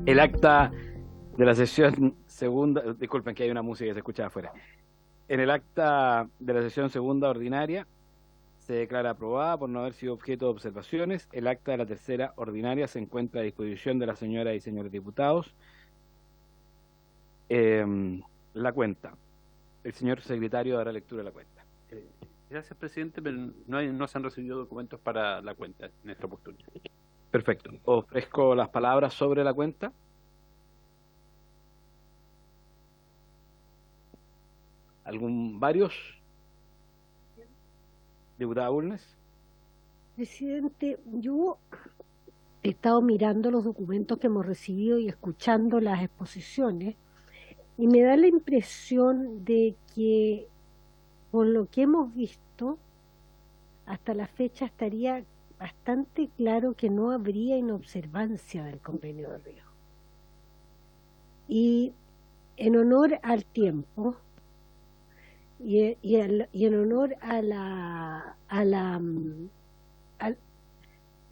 El acta de la sesión segunda, disculpen que hay una música que se escucha afuera. En el acta de la sesión segunda ordinaria se declara aprobada por no haber sido objeto de observaciones. El acta de la tercera ordinaria se encuentra a disposición de las señoras y señores diputados. La cuenta. El señor secretario dará lectura de la cuenta. Gracias, presidente, pero no se han recibido documentos para la cuenta en esta oportunidad. Perfecto. Ofrezco las palabras sobre la cuenta. ¿Varios? Diputada Bulnes. Presidente, yo he estado mirando los documentos que hemos recibido y escuchando las exposiciones y me da la impresión de que con lo que hemos visto hasta la fecha estaría bastante claro que no habría inobservancia del convenio de Río. Y en honor al tiempo y en honor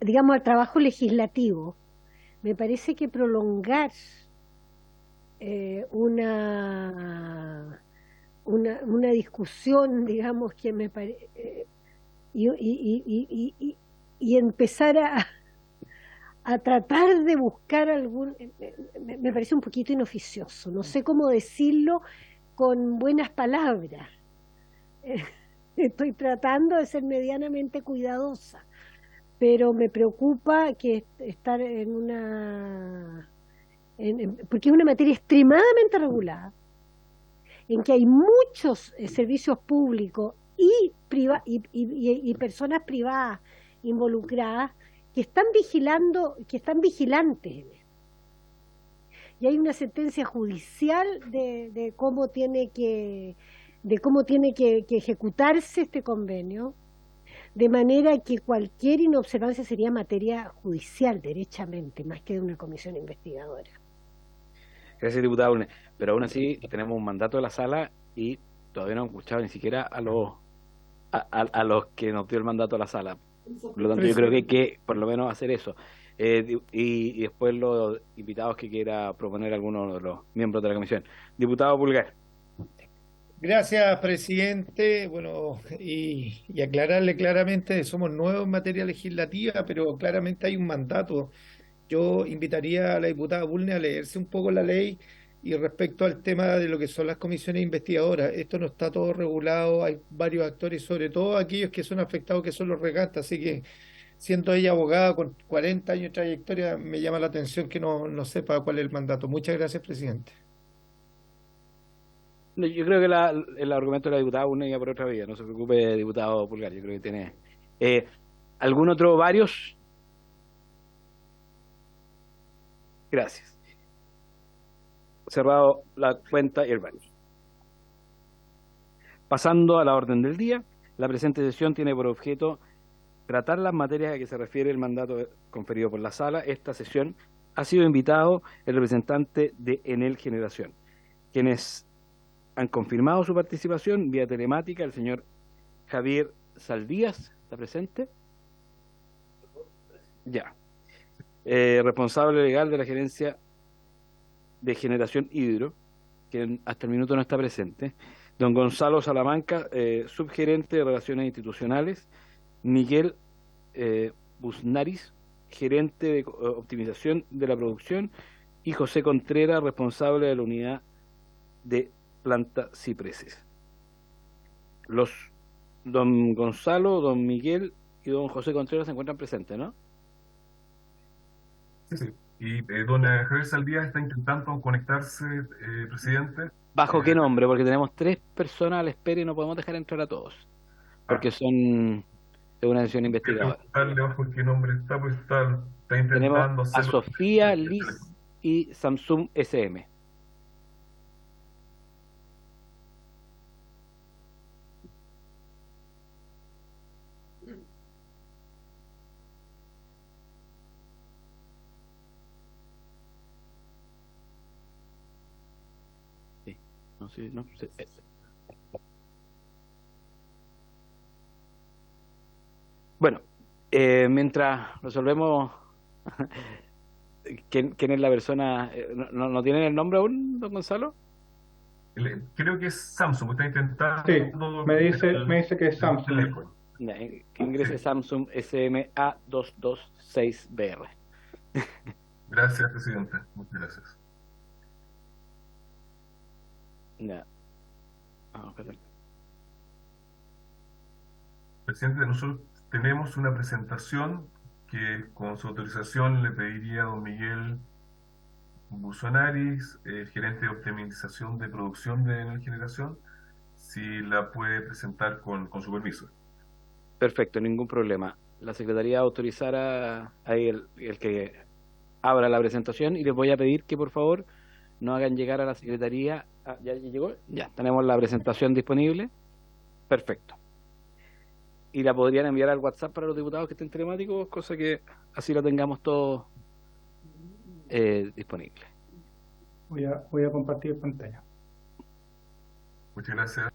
digamos, al trabajo legislativo, me parece que prolongar una discusión, digamos, que me parece, y empezar a tratar de buscar me parece un poquito inoficioso, no sé cómo decirlo con buenas palabras. Estoy tratando de ser medianamente cuidadosa, pero me preocupa que estar porque es una materia extremadamente regulada, en que hay muchos servicios públicos y personas privadas involucradas que están vigilantes en esto. Y hay una sentencia judicial de cómo tiene que ejecutarse este convenio, de manera que cualquier inobservancia sería materia judicial, derechamente, más que de una comisión investigadora. Gracias, diputada Bulnes. Pero aún así tenemos un mandato de la sala y todavía no hemos escuchado ni siquiera a los que nos dio el mandato de la sala. Por lo tanto, yo creo que hay que por lo menos hacer eso. Y después los invitados que quiera proponer alguno de los miembros de la comisión. Diputado Pulgar. Gracias, presidente. Bueno, y aclararle claramente, somos nuevos en materia legislativa, pero claramente hay un mandato. Yo invitaría a la diputada Bulnes a leerse un poco la ley y respecto al tema de lo que son las comisiones investigadoras. Esto no está todo regulado, hay varios actores, sobre todo aquellos que son afectados, que son los regatas, así que siendo ella abogada con 40 años de trayectoria, me llama la atención que no sepa cuál es el mandato. Muchas gracias, presidente. Yo creo que el argumento de la diputada Bulnes iba por otra vía, no se preocupe, diputado Pulgar, yo creo que tiene... ¿algún otro, varios? Gracias. Cerrado la cuenta y el baño. Pasando a la orden del día, la presente sesión tiene por objeto tratar las materias a que se refiere el mandato conferido por la sala. Esta sesión ha sido invitado el representante de Enel Generación, quienes han confirmado su participación vía telemática. El señor Javier Saldías, ¿está presente? Ya. Responsable legal de la gerencia de Generación Hidro, que hasta el minuto no está presente. Don Gonzalo Salamanca, subgerente de Relaciones Institucionales. Miguel Busnaris, gerente de optimización de la producción. Y José Contreras, responsable de la unidad de planta Cipreses. Don Gonzalo, don Miguel y don José Contreras se encuentran presentes, ¿no? Sí. Y don Javier Saldías está intentando conectarse, presidente. ¿Bajo qué nombre? Porque tenemos 3 personas a la espera y no podemos dejar entrar a todos, porque son de una sesión investigadora. ¿Bajo qué nombre está? Pues está intentando... Tenemos a Sofía, Liz y Samsung SM. No, sí, no, sí, Bueno, mientras resolvemos quién es la persona, ¿no tienen el nombre aún, don Gonzalo? Creo que es Samsung, está Sí, intentando me dice que es el Samsung. teléfono. Ya, que ingrese Samsung SMA226BR. Gracias, presidente. Muchas gracias. Ya. Espérate. Presidente, nosotros tenemos una presentación que con su autorización le pediría a don Miguel Busonaris, gerente de optimización de producción de energía generación, si la puede presentar con su permiso. Perfecto, ningún problema. La Secretaría autorizará ahí el que abra la presentación y les voy a pedir que por favor nos hagan llegar a la Secretaría. ¿Ya llegó? Ya, tenemos la presentación disponible. Perfecto. Y la podrían enviar al WhatsApp para los diputados que estén telemáticos, cosa que así lo tengamos todo disponible. Voy a compartir pantalla. Muchas gracias.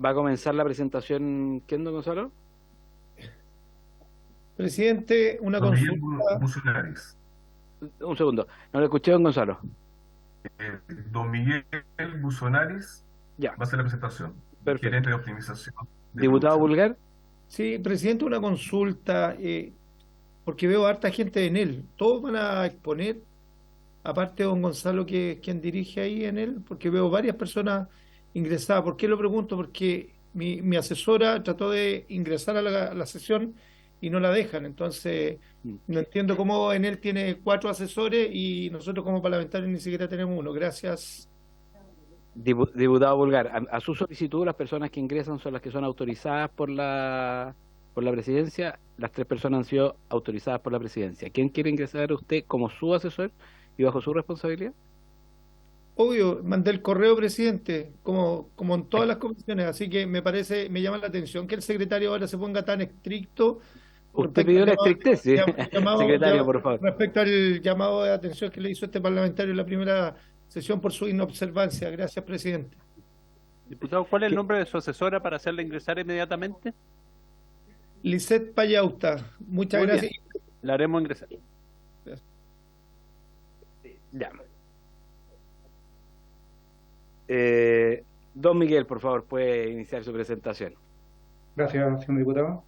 ¿Va a comenzar la presentación, quién, don Gonzalo? Presidente, una Don Miguel consulta. Busonaris. Un segundo, no lo escuché, don Gonzalo. Don Miguel Busonaris Ya, va a hacer la presentación. perfecto. Gerente de optimización de Diputado producción. Vulgar. Sí, presidente, una consulta, porque veo harta gente en él. ¿Todos van a exponer, aparte de don Gonzalo, que es quien dirige ahí en él? Porque veo varias personas ingresadas. ¿Por qué lo pregunto? Porque mi asesora trató de ingresar a la sesión y no la dejan. Entonces, no entiendo cómo en él tiene 4 asesores y nosotros como parlamentarios ni siquiera tenemos uno. Gracias. Diputado Vulgar, a su solicitud las personas que ingresan son las que son autorizadas por la presidencia. Las 3 personas han sido autorizadas por la presidencia. ¿Quién quiere ingresar a usted como su asesor y bajo su responsabilidad? Obvio, mandé el correo, presidente, como en todas las comisiones, así que me llama la atención que el secretario ahora se ponga tan estricto Usted pidió la estrictez, sí. llamado- Secretario, por favor. respecto al llamado de atención que le hizo este parlamentario en la primera sesión por su inobservancia. Gracias, presidente. Diputado, ¿cuál es el ¿Qué? nombre de su asesora para hacerla ingresar inmediatamente? Lisette Payauta, muchas Muy gracias. bien. La haremos ingresar. Ya. Don Miguel, por favor, puede iniciar su presentación. Gracias, señor diputado.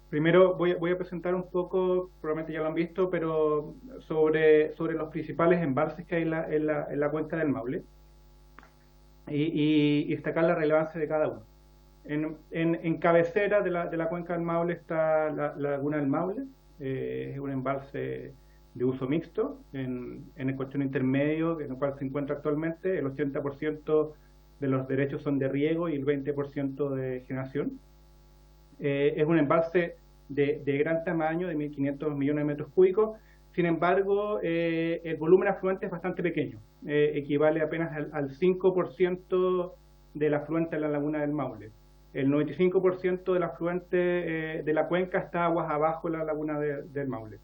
Primero voy a presentar un poco, probablemente ya lo han visto, pero sobre los principales embalses que hay en la cuenca del Maule y destacar la relevancia de cada uno. En cabecera de la cuenca del Maule está la laguna del Maule, es un embalse de uso mixto, en el cuestión intermedio en el cual se encuentra actualmente. El 80% de los derechos son de riego y el 20% de generación. Es un embalse de gran tamaño, de 1.500 millones de metros cúbicos. Sin embargo, el volumen afluente es bastante pequeño, equivale apenas al 5% del afluente de la laguna del Maule. El 95% del afluente de la cuenca está aguas abajo de la laguna del Maule.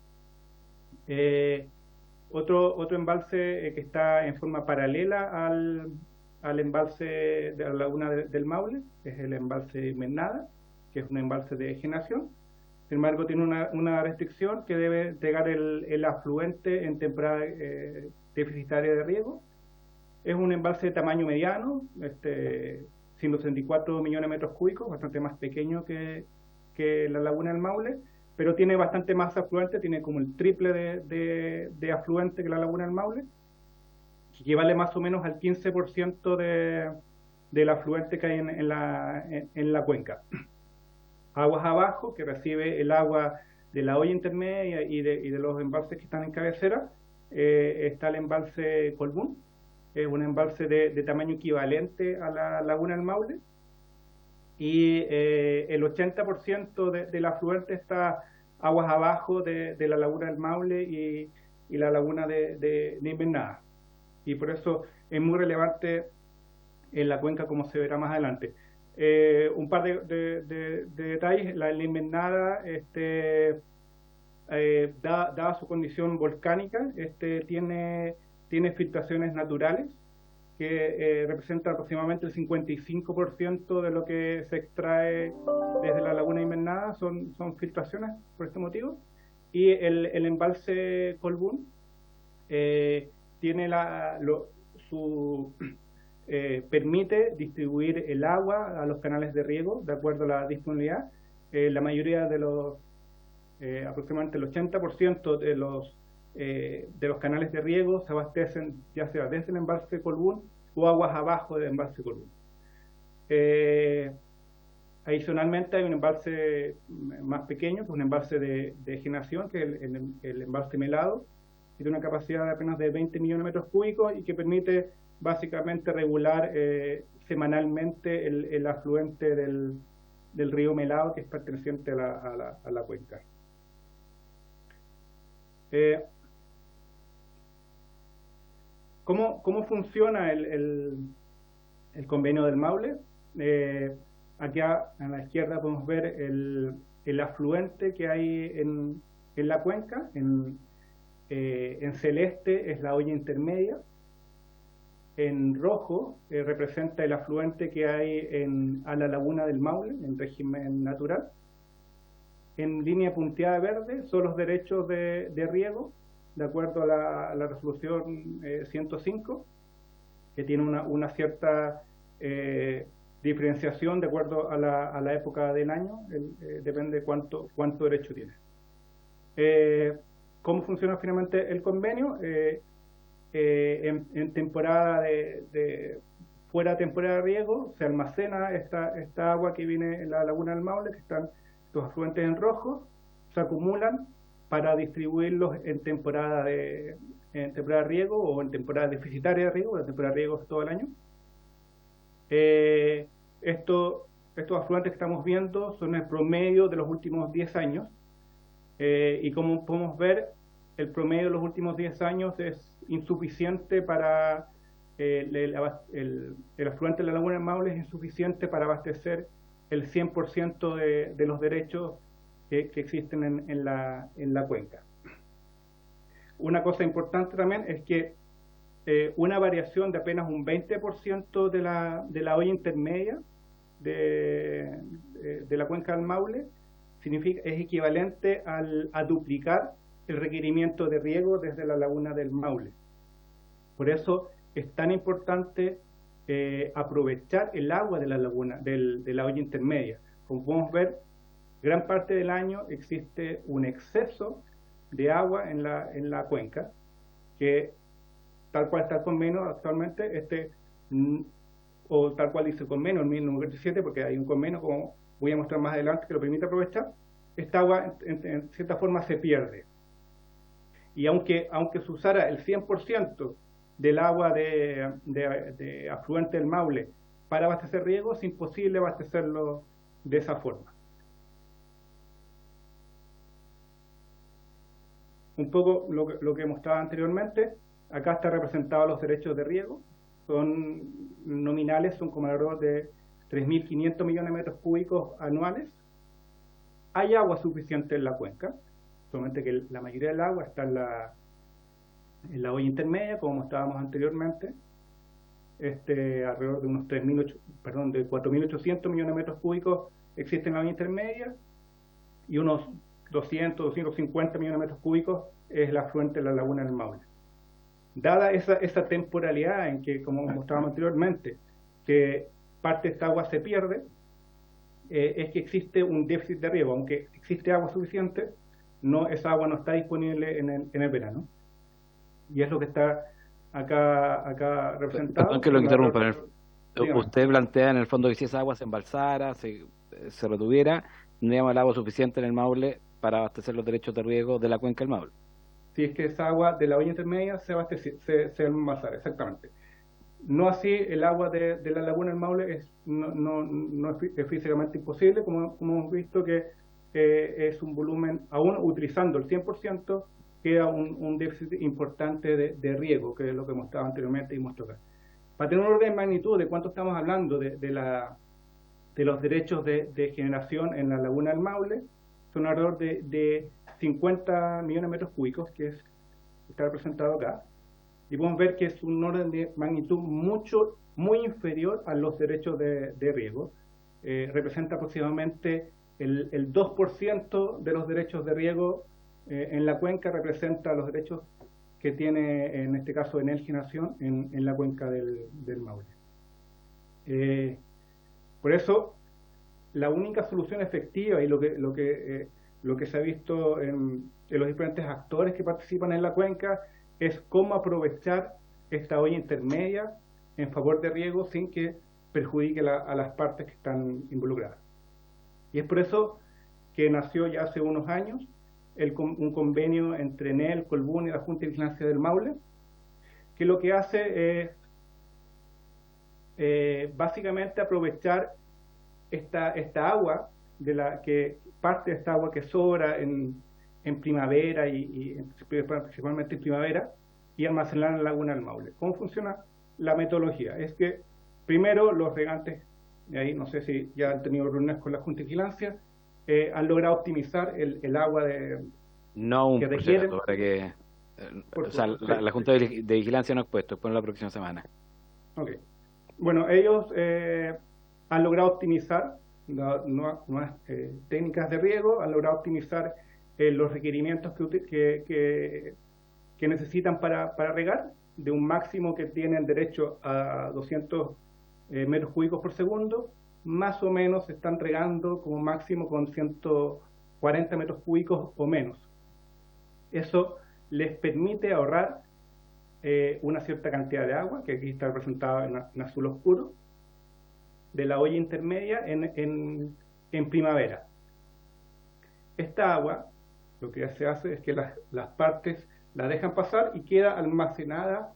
Otro embalse que está en forma paralela al embalse de la laguna del Maule es el embalse Mennada, que es un embalse de generación. Sin embargo, tiene una restricción que debe entregar el afluente en temporada deficitaria de riego. Es un embalse de tamaño mediano, 164 millones de metros cúbicos, bastante más pequeño que la laguna del Maule, pero tiene bastante más afluente, tiene como el triple de afluente que la laguna del Maule, que equivale más o menos al 15% del afluente que hay en la cuenca. Aguas abajo, que recibe el agua de la olla intermedia y de los embalses que están en cabecera, está el embalse Colbún, es un embalse de tamaño equivalente a la laguna del Maule, y el 80% del afluente está aguas abajo de la laguna del Maule y la laguna de Invernada. Y por eso es muy relevante en la cuenca, como se verá más adelante. Un par de detalles. La Invernada dada su condición volcánica, tiene filtraciones naturales que representan aproximadamente el 55% de lo que se extrae desde la laguna Invernada, son filtraciones por este motivo. Y el embalse Colbún tiene permite distribuir el agua a los canales de riego de acuerdo a la disponibilidad. La mayoría de los, aproximadamente el 80% de los canales de riego se abastecen ya sea desde el embalse Colbún o aguas abajo del embalse Colbún. Adicionalmente hay un embalse más pequeño, que es un embalse de generación, que es el embalse Melado, que tiene una capacidad de apenas de 20 millones de metros cúbicos y que permite básicamente regular semanalmente el afluente del río Melado, que es perteneciente a la cuenca. ¿Cómo funciona el convenio del Maule? Aquí a la izquierda podemos ver el afluente que hay en la cuenca. En celeste es la olla intermedia. En rojo representa el afluente que hay a la laguna del Maule, en régimen natural. En línea punteada verde son los derechos de riego, de acuerdo a la resolución 105, que tiene una cierta diferenciación de acuerdo a la época del año, depende de cuánto derecho tiene. ¿Cómo funciona finalmente el convenio? En temporada fuera de temporada de riego, se almacena esta agua que viene en la laguna del Maule, que están estos afluentes en rojo, se acumulan para distribuirlos en temporada de riego o en temporada deficitaria de riego. La temporada de riego es todo el año. Estos afluentes que estamos viendo son el promedio de los últimos 10 años, y como podemos ver, el promedio de los últimos 10 años es insuficiente para el afluente de la laguna del Maule es insuficiente para abastecer el 100% de los derechos que existen en la cuenca. Una cosa importante también es que una variación de apenas un 20% de la olla intermedia de la cuenca del Maule es equivalente a duplicar el requerimiento de riego desde la laguna del Maule. Por eso es tan importante aprovechar el agua de la laguna, de la olla intermedia. Como podemos ver, gran parte del año existe un exceso de agua en la cuenca, que tal cual está el convenio actualmente, o tal cual dice el convenio, el 1097, porque hay un convenio, como voy a mostrar más adelante, que lo permite aprovechar. Esta agua en cierta forma se pierde. Y aunque se usara el 100% del agua de afluente del Maule para abastecer riego, es imposible abastecerlo de esa forma. Un poco lo que mostraba anteriormente, acá está representado los derechos de riego, son nominales, son como alrededor de 3.500 millones de metros cúbicos anuales. Hay agua suficiente en la cuenca, solamente que la mayoría del agua está en la olla intermedia, como mostrábamos anteriormente, alrededor de unos 4.800 millones de metros cúbicos existen en la olla intermedia, y unos 250 millones de metros cúbicos es el afluente de la laguna del Maule. Dada esa temporalidad en que, como mostrábamos anteriormente, que parte de esta agua se pierde, es que existe un déficit de riego. Aunque existe agua suficiente, esa agua no está disponible en el verano. Y es lo que está acá representado. Perdón que lo interrumpa. Usted plantea en el fondo que si esa agua se embalsara, se retuviera, tendríamos el agua suficiente en el Maule para abastecer los derechos de riego de la cuenca del Maule. Si es que esa agua de la olla intermedia se embalsara, exactamente. No así el agua de la laguna del Maule es físicamente imposible, como hemos visto que es un volumen, aún utilizando el 100%, queda un déficit importante de riego, que es lo que mostraba anteriormente y mostró acá. Para tener un orden de magnitud de cuánto estamos hablando de los derechos de generación en la laguna del Maule, son alrededor de 50 millones de metros cúbicos, está representado acá, y podemos ver que es un orden de magnitud muy inferior a los derechos de riego. Representa aproximadamente el 2% de los derechos de riego en la cuenca, representa los derechos que tiene, en este caso, Enel Generación en la cuenca del Maule. Por eso, la única solución efectiva y lo que se ha visto en los diferentes actores que participan en la cuenca es cómo aprovechar esta olla intermedia en favor de riego sin que perjudique a las partes que están involucradas. Y es por eso que nació ya hace unos años un convenio entre Enel, Colbún y la Junta de Vigilancia del Maule, que lo que hace es básicamente aprovechar esta agua, parte de esta agua que sobra en primavera y principalmente en primavera, y almacenarla en la laguna del Maule. ¿Cómo funciona la metodología? Es que primero los regantes, y ahí no sé si ya han tenido reuniones con la Junta de Vigilancia, han logrado optimizar el agua No, que un requieren. proyecto para que... Por o sea, favor, la Junta de Vigilancia no ha expuesto, después en la próxima semana. Ok. Bueno, ellos han logrado optimizar nuevas técnicas de riego, han logrado optimizar los requerimientos que necesitan para regar, de un máximo que tienen derecho a 200 metros cúbicos por segundo, más o menos se están regando como máximo con 140 metros cúbicos o menos. Eso les permite ahorrar una cierta cantidad de agua, que aquí está representada en azul oscuro, de la olla intermedia en primavera. Esta agua, lo que se hace es que las partes la dejan pasar y queda almacenada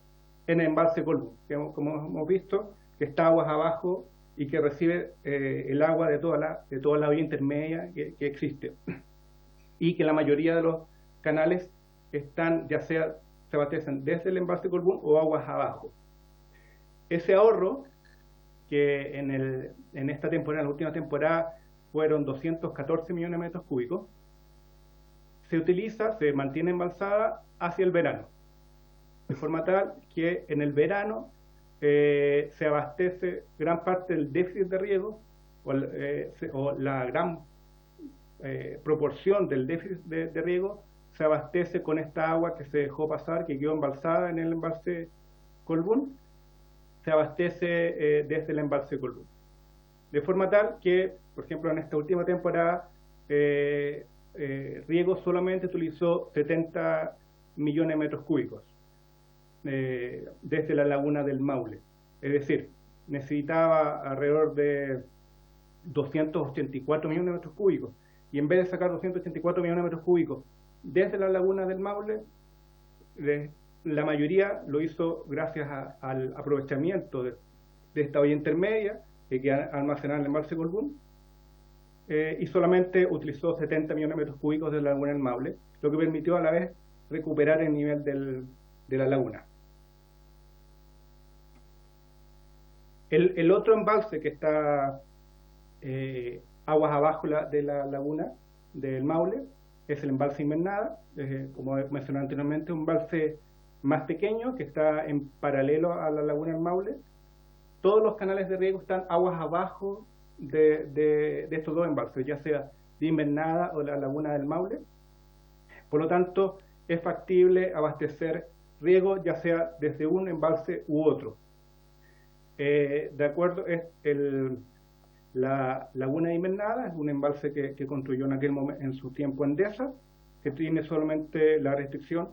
en el embalse Colbún, como hemos visto, que está aguas abajo y que recibe el agua de toda la olla intermedia que existe. Y que la mayoría de los canales están, ya sea se abastecen desde el embalse Colbún o aguas abajo. Ese ahorro, que en esta temporada, en la última temporada, fueron 214 millones de metros cúbicos, se mantiene embalsada hacia el verano, de forma tal que en el verano se abastece gran parte del déficit de riego, o la gran proporción del déficit de riego se abastece con esta agua que se dejó pasar, que quedó embalsada en el embalse Colbún, se abastece desde el embalse Colbún. De forma tal que, por ejemplo, en esta última temporada, riego solamente utilizó 70 millones de metros cúbicos desde la laguna del Maule. Es decir, necesitaba alrededor de 284 millones de metros cúbicos. Y en vez de sacar 284 millones de metros cúbicos desde la laguna del Maule, la mayoría lo hizo gracias al aprovechamiento de esta olla intermedia que queda almacenada en el embalse Colbún, y solamente utilizó 70 millones de metros cúbicos de la laguna del Maule, lo que permitió a la vez recuperar el nivel de la laguna. El otro embalse que está aguas abajo de la laguna del Maule es el embalse Invernada, como mencioné anteriormente, un embalse más pequeño que está en paralelo a la laguna del Maule. Todos los canales de riego están aguas abajo de estos dos embalses, ya sea de Invernada o la laguna del Maule. Por lo tanto, es factible abastecer riego ya sea desde un embalse u otro. De acuerdo, la laguna de Invernada es un embalse que construyó en su tiempo Endesa, que tiene solamente la restricción,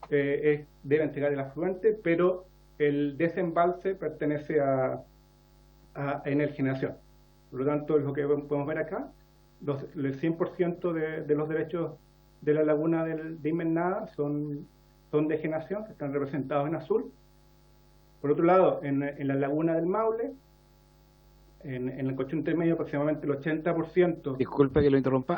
debe entregar el afluente, pero el desembalse pertenece a Enel Generación. Por lo tanto, es lo que podemos ver acá, el 100% de los derechos de la laguna de Invernada son de Generación, que están representados en azul. Por otro lado, en la laguna del Maule, en el colchón intermedio, aproximadamente el 80%. Disculpe que lo interrumpa.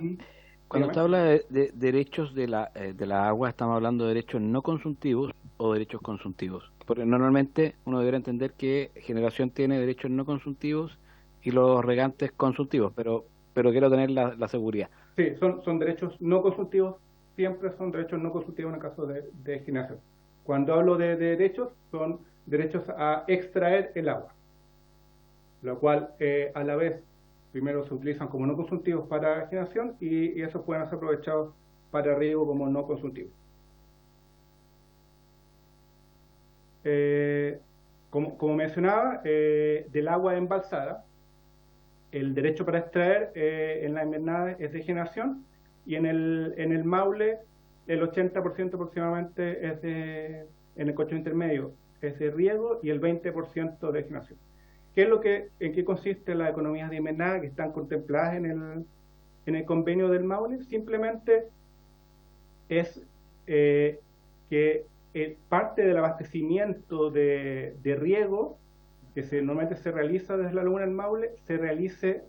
Cuando Dígame. usted habla de derechos de la agua, ¿estamos hablando de derechos no consuntivos o derechos consuntivos? Porque normalmente uno debería entender que Generación tiene derechos no consuntivos y los regantes consuntivos, pero quiero tener la seguridad. Sí, son derechos no consultivos siempre son derechos no consultivos en el caso de generación. Cuando hablo de derechos, son derechos a extraer el agua, lo cual a la vez primero se utilizan como no consultivos para generación y esos pueden ser aprovechados para riego como no consultivos. Como mencionaba, del agua embalsada, el derecho para extraer en la invernada es de generación y en el Maule el 80% aproximadamente es en el colchón intermedio es de riego y el 20% de generación. ¿En qué consiste las economías de invernada que están contempladas en el convenio del Maule? Simplemente es que parte del abastecimiento de riego que normalmente se realiza desde la laguna del Maule se realice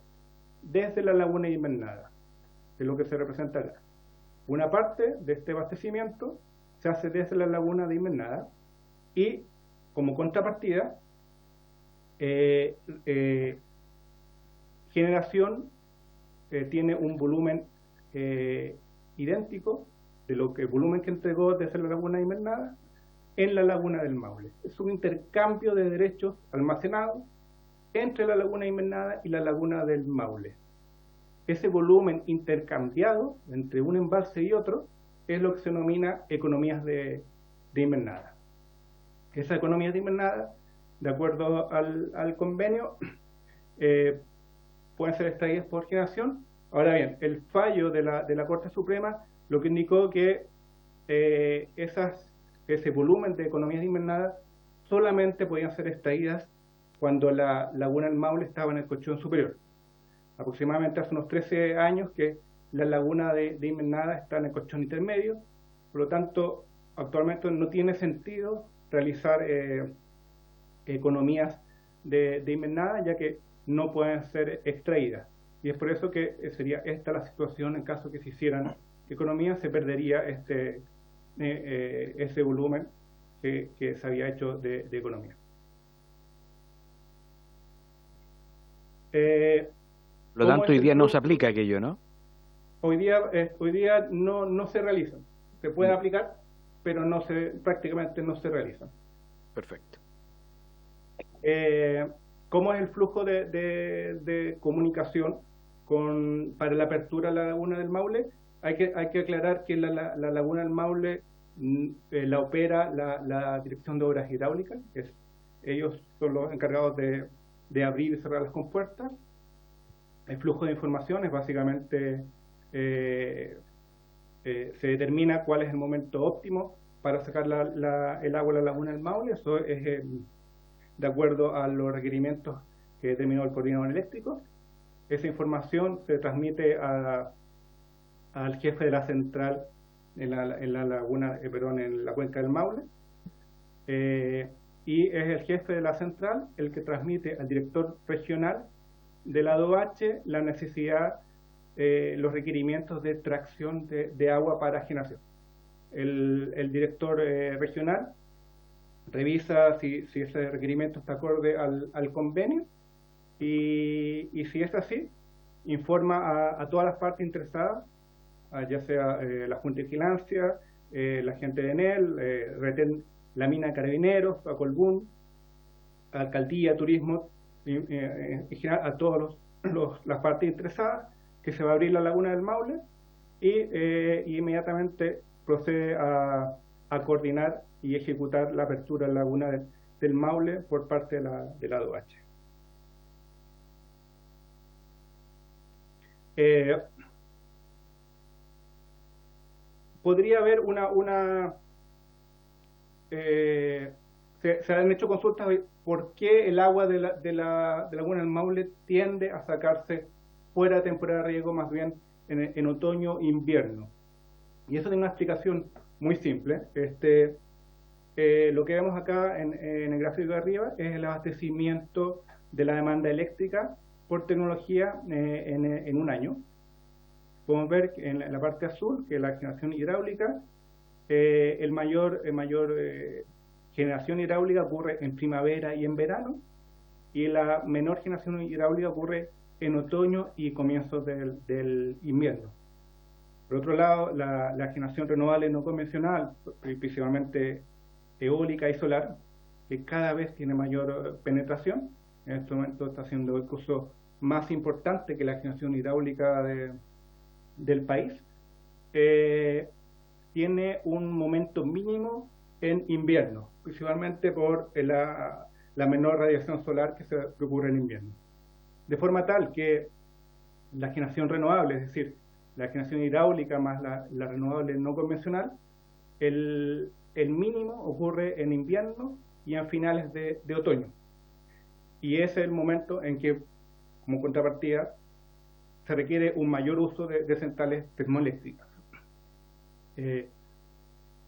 desde la laguna de invernada, que es lo que se representa acá. Una parte de este abastecimiento se hace desde la laguna de invernada y como contrapartida generación tiene un volumen idéntico de lo que el volumen que entregó desde la laguna de invernada en la laguna del Maule. Es un intercambio de derechos almacenados entre la laguna de invernada y la laguna del Maule. Ese volumen intercambiado entre un embalse y otro es lo que se denomina economías de invernada. Esas economías de invernada, de acuerdo al convenio, pueden ser extraídas por generación. Ahora bien, el fallo de la Corte Suprema lo que indicó que ese volumen de economías de invernada solamente podían ser extraídas cuando la laguna del Maule estaba en el colchón superior. Aproximadamente hace unos 13 años que la laguna de invernada está en el colchón intermedio, por lo tanto actualmente no tiene sentido realizar economías de invernada ya que no pueden ser extraídas, y es por eso que sería esta la situación en caso que se hicieran economías, se perdería ese volumen que se había hecho de economía. Por lo tanto, hoy día no se aplica aquello, ¿no? Hoy día no se realizan. Se pueden aplicar, pero prácticamente no se realizan. Perfecto. ¿Cómo es el flujo de comunicación para la apertura de la laguna del Maule? Hay que aclarar que la laguna del Maule la opera la Dirección de Obras Hidráulicas. Ellos son los encargados de abrir y cerrar las compuertas. El flujo de información es básicamente se determina cuál es el momento óptimo para sacar el agua de la laguna del Maule. Eso es de acuerdo a los requerimientos que determinó el coordinador eléctrico. Esa información se transmite al jefe de la central en la cuenca del Maule, y es el jefe de la central el que transmite al director regional de la DOH la necesidad, los requerimientos de extracción de agua para generación. El director regional revisa si ese requerimiento está acorde al convenio y si es así, informa a todas las partes interesadas, ya sea la Junta de Vigilancia, la gente de ENEL, Retén, la mina de Carabineros, a Colbún, Alcaldía, Turismo, en general a todas las partes interesadas, que se va a abrir la laguna del Maule y inmediatamente procede a coordinar y ejecutar la apertura de la laguna del Maule por parte de la DOH. Podría haber se han hecho consultas de por qué el agua de la laguna del Maule tiende a sacarse fuera de temporada de riego, más bien en otoño e invierno. Y eso tiene una explicación muy simple. Lo que vemos acá en el gráfico de arriba es el abastecimiento de la demanda eléctrica por tecnología en un año. Podemos ver que en la parte azul, que es la generación hidráulica, el mayor generación hidráulica ocurre en primavera y en verano, y la menor generación hidráulica ocurre en otoño y comienzos del invierno. Por Por otro lado, la generación renovable no convencional, principalmente eólica y solar, que cada vez tiene mayor penetración. En este momento está siendo incluso más importante que la generación hidráulica del país. Tiene un momento mínimo en invierno, principalmente por la menor radiación solar que ocurre en invierno. De forma tal que la generación renovable, es decir, la generación hidráulica más la renovable no convencional, el mínimo ocurre en invierno y en finales de otoño. Y ese es el momento en que, como contrapartida, se requiere un mayor uso de centrales termoeléctricas.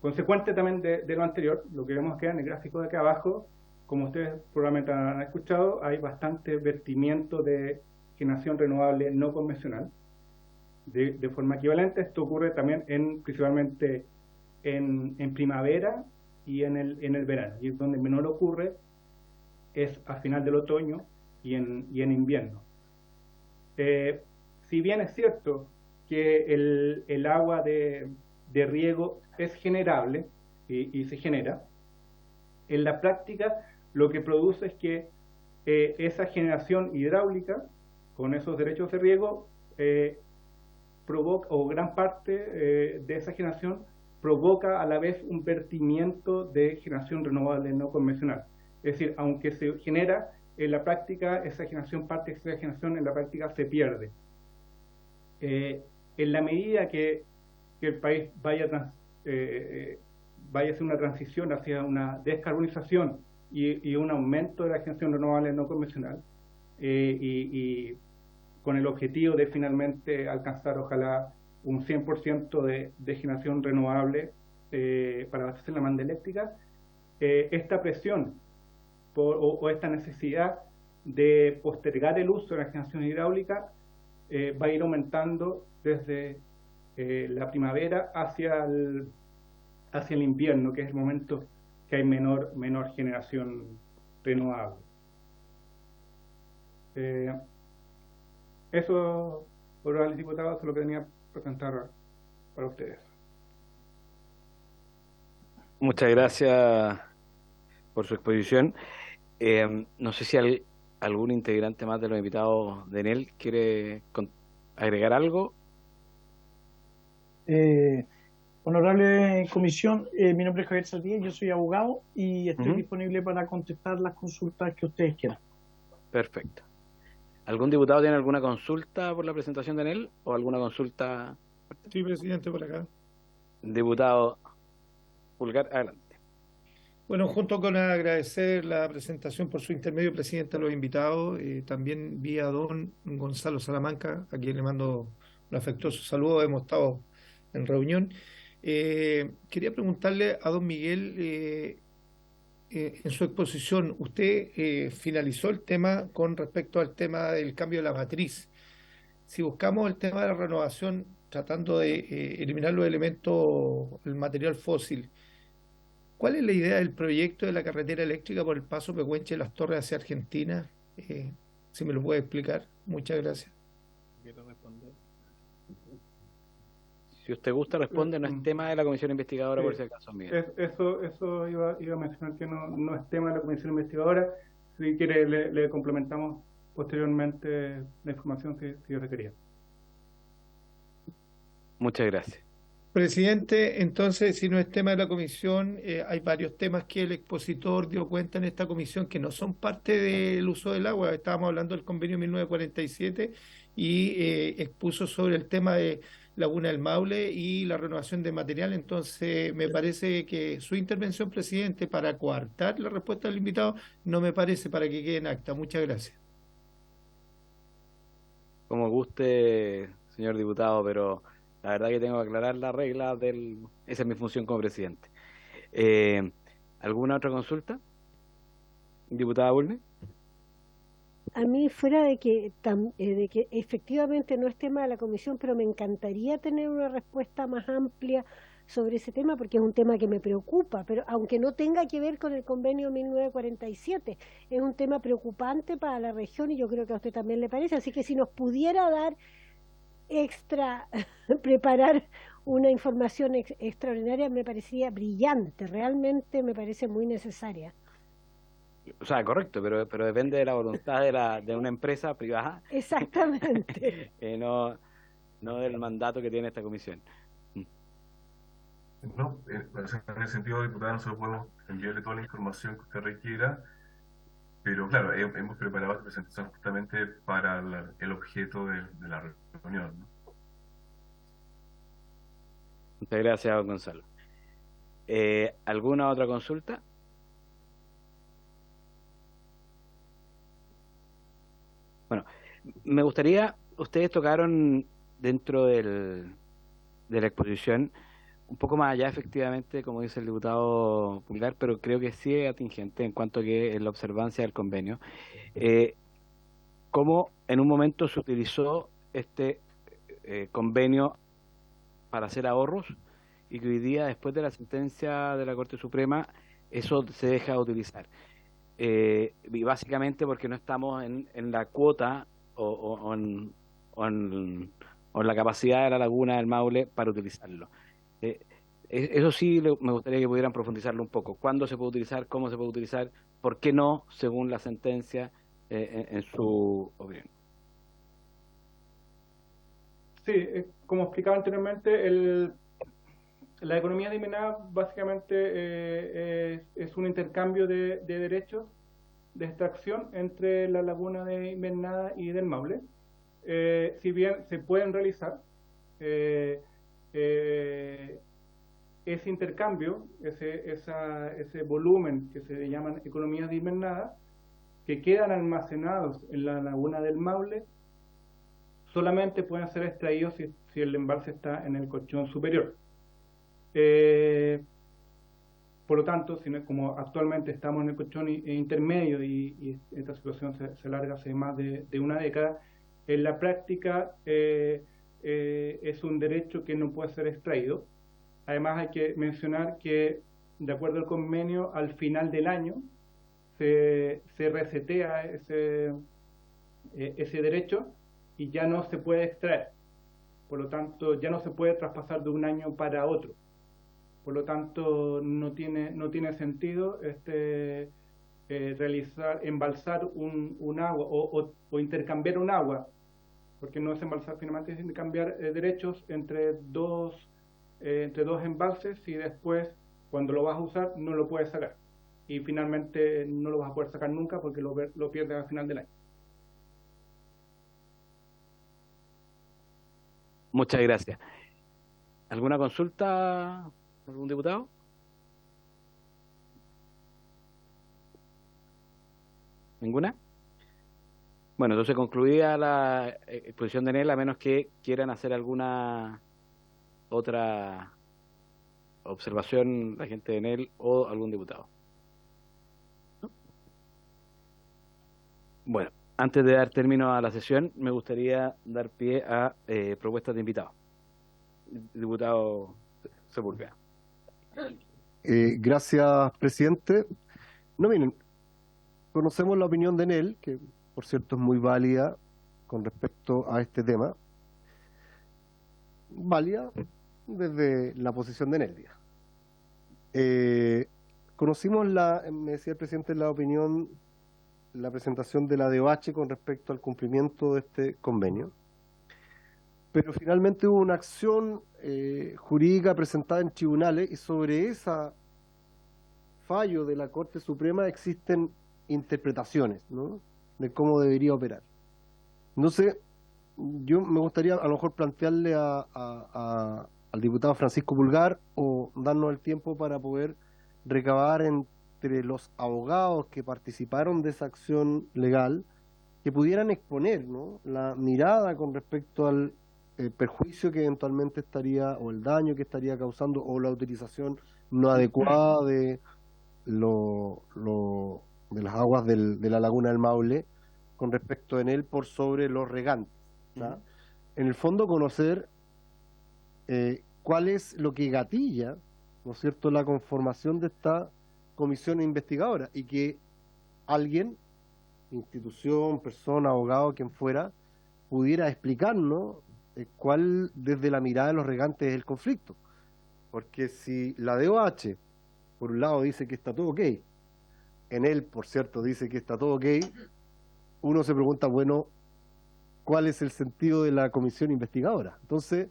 Consecuente también de lo anterior, lo que vemos acá en el gráfico de acá abajo, como ustedes probablemente han escuchado, hay bastante vertimiento de generación renovable no convencional. De forma equivalente, esto ocurre también principalmente en primavera y en el verano, y es donde menor ocurre es a final del otoño y en invierno. Si bien es cierto que el agua de riego es generable y se genera, en la práctica lo que produce es que esa generación hidráulica, con esos derechos de riego, provoca, o gran parte de esa generación provoca a la vez un vertimiento de generación renovable no convencional. Es decir, aunque se genera, en la práctica esa generación, parte de esa generación en la práctica se pierde. En la medida que el país vaya a hacer una transición hacia una descarbonización y un aumento de la generación renovable no convencional, y con el objetivo de finalmente alcanzar, ojalá, un 100% de generación renovable para abastecer la demanda eléctrica, esta presión o esta necesidad de postergar el uso de la generación hidráulica va a ir aumentando desde la primavera hacia el invierno, que es el momento que hay menor generación renovable. Eso, honorables diputados, es lo que tenía que presentar para ustedes. Muchas gracias por su exposición. No sé si algún integrante más de los invitados de ENEL quiere agregar algo. Honorable comisión, mi nombre es Javier Saldías, yo soy abogado y estoy disponible para contestar las consultas que ustedes quieran. Perfecto. ¿Algún diputado tiene alguna consulta por la presentación de ENEL o alguna consulta? Sí, presidente, por acá. Diputado Pulgar, adelante. Bueno, junto con agradecer la presentación por su intermedio, presidente, a los invitados, también vi a don Gonzalo Salamanca, a quien le mando un afectuoso saludo, hemos estado en reunión. Quería preguntarle a don Miguel, en su exposición, usted finalizó el tema con respecto al tema del cambio de la matriz. Si buscamos el tema de la renovación, tratando de eliminar los elementos, el material fósil, ¿cuál es la idea del proyecto de la carretera eléctrica por el paso Pehuenche Las Torres hacia Argentina? Si me lo puede explicar. Muchas gracias. Quiero responder. Si usted gusta, responde, no es tema de la comisión investigadora, por si acaso, Miguel. Eso iba a mencionar, que no es tema de la comisión investigadora. Si quiere, le complementamos posteriormente la información si requería. Muchas gracias. Presidente, entonces, si no es tema de la comisión, hay varios temas que el expositor dio cuenta en esta comisión que no son parte del uso del agua. Estábamos hablando del convenio 1947 y expuso sobre el tema de Laguna del Maule y la renovación de material. Entonces, me parece que su intervención, presidente, para coartar la respuesta del invitado, no me parece, para que quede en acta. Muchas gracias. Como guste, señor diputado, pero la verdad que tengo que aclarar la regla esa es mi función como presidente. ¿Alguna otra consulta? Diputada Bulnes. A mí, fuera de que efectivamente no es tema de la comisión, pero me encantaría tener una respuesta más amplia sobre ese tema, porque es un tema que me preocupa, pero aunque no tenga que ver con el convenio 1947, es un tema preocupante para la región y yo creo que a usted también le parece, así que si nos pudiera dar extra, preparar una información extraordinaria me parecía brillante, realmente me parece muy necesaria. O sea, correcto, pero depende de la voluntad de una empresa privada, Exactamente. no del mandato que tiene esta comisión. No, o sea, en ese sentido, diputada, nosotros podemos enviarle toda la información que usted requiera, pero claro, hemos preparado esta presentación justamente para el objeto de la reunión, ¿no? Muchas gracias, don Gonzalo. ¿Alguna otra consulta? Bueno, me gustaría, ustedes tocaron dentro de la exposición un poco más allá, efectivamente, como dice el diputado Pulgar, pero creo que sí es atingente en cuanto que en la observancia del convenio, cómo en un momento se utilizó este convenio para hacer ahorros y que hoy día, después de la sentencia de la Corte Suprema, eso se deja de utilizar. Y básicamente porque no estamos en la cuota o en la capacidad de la laguna del Maule para utilizarlo. Eso sí me gustaría que pudieran profundizarlo un poco. ¿Cuándo se puede utilizar? ¿Cómo se puede utilizar? ¿Por qué no, según la sentencia, en su opinión? Sí, como explicaba anteriormente, la economía de Imenada básicamente es un intercambio de derechos de extracción entre la laguna de Imenada y del Maule. Si bien se pueden realizar, ese intercambio, ese volumen que se llaman economías de Imenada, que quedan almacenados en la laguna del Maule, solamente pueden ser extraídos si el embalse está en el colchón superior. Por lo tanto, como actualmente estamos en el colchón intermedio y esta situación se alarga hace más de una década, en la práctica es un derecho que no puede ser extraído. Además, hay que mencionar que, de acuerdo al convenio, al final del año se resetea ese derecho y ya no se puede extraer. Por lo tanto, ya no se puede traspasar de un año para otro. Por lo tanto, no tiene sentido embalsar un agua o intercambiar un agua, porque no es embalsar, finalmente es intercambiar derechos entre dos embalses y después, cuando lo vas a usar, no lo puedes sacar. Y finalmente no lo vas a poder sacar nunca porque lo pierdes al final del año. Muchas gracias. ¿Alguna consulta, algún diputado? ¿Ninguna? Bueno, entonces concluida la exposición de Enel, a menos que quieran hacer alguna otra observación la gente de Enel o algún diputado. ¿No? Bueno, antes de dar término a la sesión, me gustaría dar pie a propuestas de invitados. Diputado Sepúlveda. Gracias, presidente. No, miren, conocemos la opinión de Enel, que por cierto es muy válida con respecto a este tema. Válida desde la posición de Enel. Conocimos me decía el presidente, la opinión, la presentación de la DOH con respecto al cumplimiento de este convenio. Pero finalmente hubo una acción jurídica presentada en tribunales y sobre ese fallo de la Corte Suprema existen interpretaciones, ¿no?, de cómo debería operar. Entonces, yo me gustaría a lo mejor plantearle al diputado Francisco Pulgar o darnos el tiempo para poder recabar entre los abogados que participaron de esa acción legal, que pudieran exponer, ¿no?, la mirada con respecto al perjuicio que eventualmente estaría, o el daño que estaría causando, o la utilización no adecuada de las aguas de la laguna del Maule con respecto en él por sobre los regantes, ¿tá? En el fondo conocer cuál es lo que gatilla, ¿no es cierto?, la conformación de esta comisión investigadora, y que alguien, institución, persona, abogado, quien fuera, pudiera explicarnos cuál desde la mirada de los regantes es el conflicto. Porque si la DOH, por un lado, dice que está todo ok, Enel, por cierto, dice que está todo ok, uno se pregunta, bueno, ¿cuál es el sentido de la comisión investigadora? Entonces,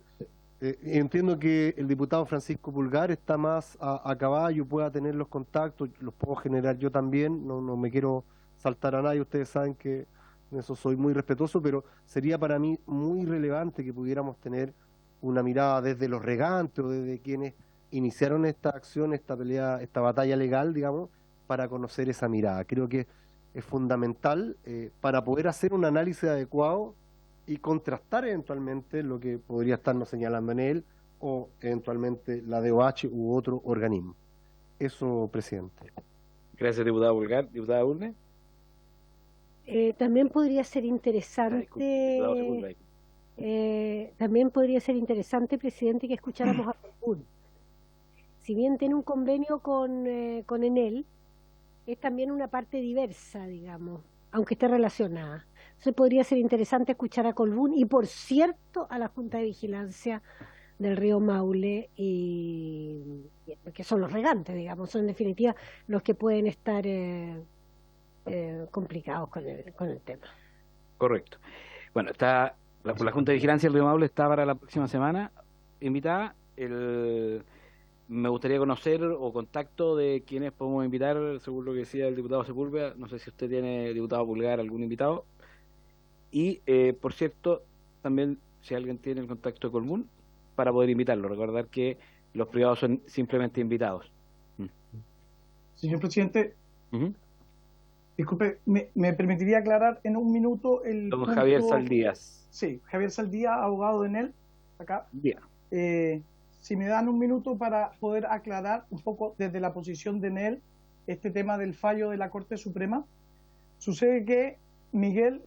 entiendo que el diputado Francisco Pulgar está más a caballo, pueda tener los contactos, los puedo generar yo también, no me quiero saltar a nadie, ustedes saben que en eso soy muy respetuoso, pero sería para mí muy relevante que pudiéramos tener una mirada desde los regantes o desde quienes iniciaron esta acción, esta pelea, esta batalla legal, digamos, para conocer esa mirada. Creo que es fundamental para poder hacer un análisis adecuado y contrastar eventualmente lo que podría estarnos señalando en él o eventualmente la DOH u otro organismo. Eso, presidente. Gracias, diputado Pulgar. Diputada Urne. También podría ser interesante, presidente, que escucháramos a Colbún. Si bien tiene un convenio con Enel, es también una parte diversa, digamos, aunque esté relacionada. Entonces podría ser interesante escuchar a Colbún y, por cierto, a la Junta de Vigilancia del río Maule, que son los regantes, digamos, son en definitiva los que pueden estar complicados con el tema. Correcto. Bueno, está la Junta de Vigilancia del río Maule está para la próxima semana invitada. Me gustaría conocer o contacto de quienes podemos invitar, según lo que decía el diputado Sepúlveda. No sé si usted tiene, diputado Pulgar, algún invitado. Y, por cierto, también si alguien tiene el contacto de Colbún, para poder invitarlo. Recordar que los privados son simplemente invitados. Señor presidente, disculpe, ¿me permitiría aclarar en un minuto el Don punto? Javier Saldías. Sí, Javier Saldías, abogado de Enel, acá. Bien. Si me dan un minuto para poder aclarar un poco desde la posición de Enel este tema del fallo de la Corte Suprema. Sucede que Miguel...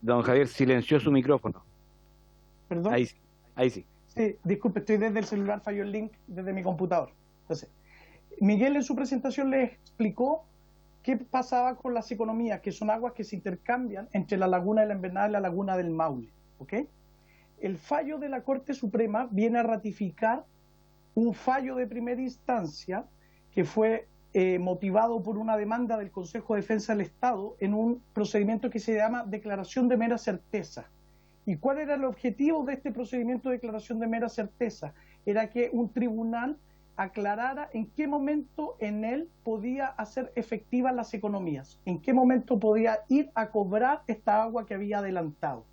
Don Javier silenció su micrófono. ¿Perdón? Ahí sí. Sí, disculpe, estoy desde el celular, falló el link desde mi computador. Entonces, Miguel en su presentación le explicó qué pasaba con las economías, que son aguas que se intercambian entre la laguna de la Invernada y la laguna del Maule. ¿Ok? El fallo de la Corte Suprema viene a ratificar un fallo de primera instancia que fue motivado por una demanda del Consejo de Defensa del Estado en un procedimiento que se llama declaración de mera certeza. ¿Y cuál era el objetivo de este procedimiento de declaración de mera certeza? Era que un tribunal aclarara en qué momento Enel podía hacer efectivas las economías, en qué momento podía ir a cobrar esta agua que había adelantado.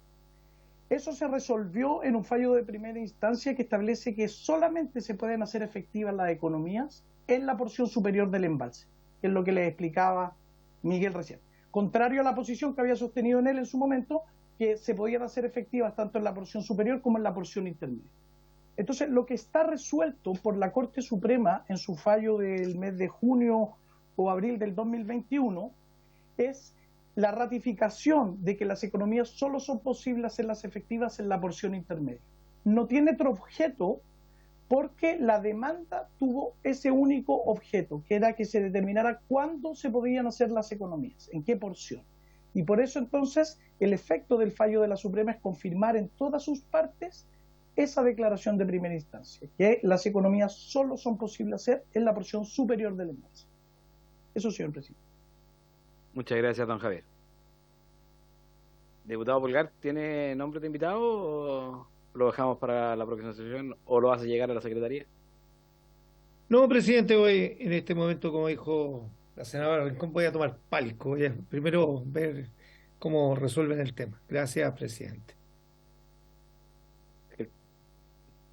Eso se resolvió en un fallo de primera instancia que establece que solamente se pueden hacer efectivas las economías en la porción superior del embalse, que es lo que les explicaba Miguel recién. Contrario a la posición que había sostenido Enel en su momento, que se podían hacer efectivas tanto en la porción superior como en la porción intermedia. Entonces, lo que está resuelto por la Corte Suprema en su fallo del mes de junio o abril del 2021 es la ratificación de que las economías solo son posibles hacerlas efectivas en la porción intermedia. No tiene otro objeto porque la demanda tuvo ese único objeto, que era que se determinara cuándo se podían hacer las economías, en qué porción. Y por eso entonces el efecto del fallo de la Suprema es confirmar en todas sus partes esa declaración de primera instancia, que las economías solo son posibles hacer en la porción superior del embalse. Eso, señor presidente. Muchas gracias, don Javier. Diputado Pulgar, ¿tiene nombre de invitado o lo dejamos para la próxima sesión o lo hace llegar a la Secretaría? No, presidente, hoy en este momento, como dijo la senadora Rincón, voy a tomar palco. Voy a primero ver cómo resuelven el tema. Gracias, presidente. El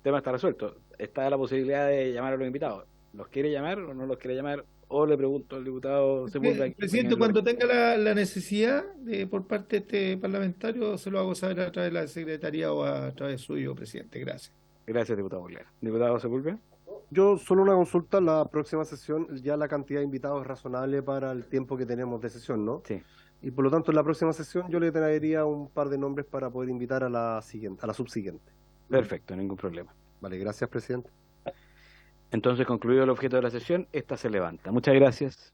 tema está resuelto. Está la posibilidad de llamar a los invitados. ¿Los quiere llamar o no los quiere llamar? O le pregunto al diputado Sepúlveda. Presidente, cuando tenga la necesidad por parte de este parlamentario, se lo hago saber a través de la Secretaría o a través suyo, presidente. Gracias. Gracias, diputado Pulgar. Diputado Sepúlveda. Yo solo una consulta, la próxima sesión ya la cantidad de invitados es razonable para el tiempo que tenemos de sesión, ¿no? Sí. Y por lo tanto en la próxima sesión yo le traería un par de nombres para poder invitar a la siguiente, a la subsiguiente. Perfecto, ningún problema. Vale, gracias, presidente. Entonces, concluido el objeto de la sesión, esta se levanta. Muchas gracias.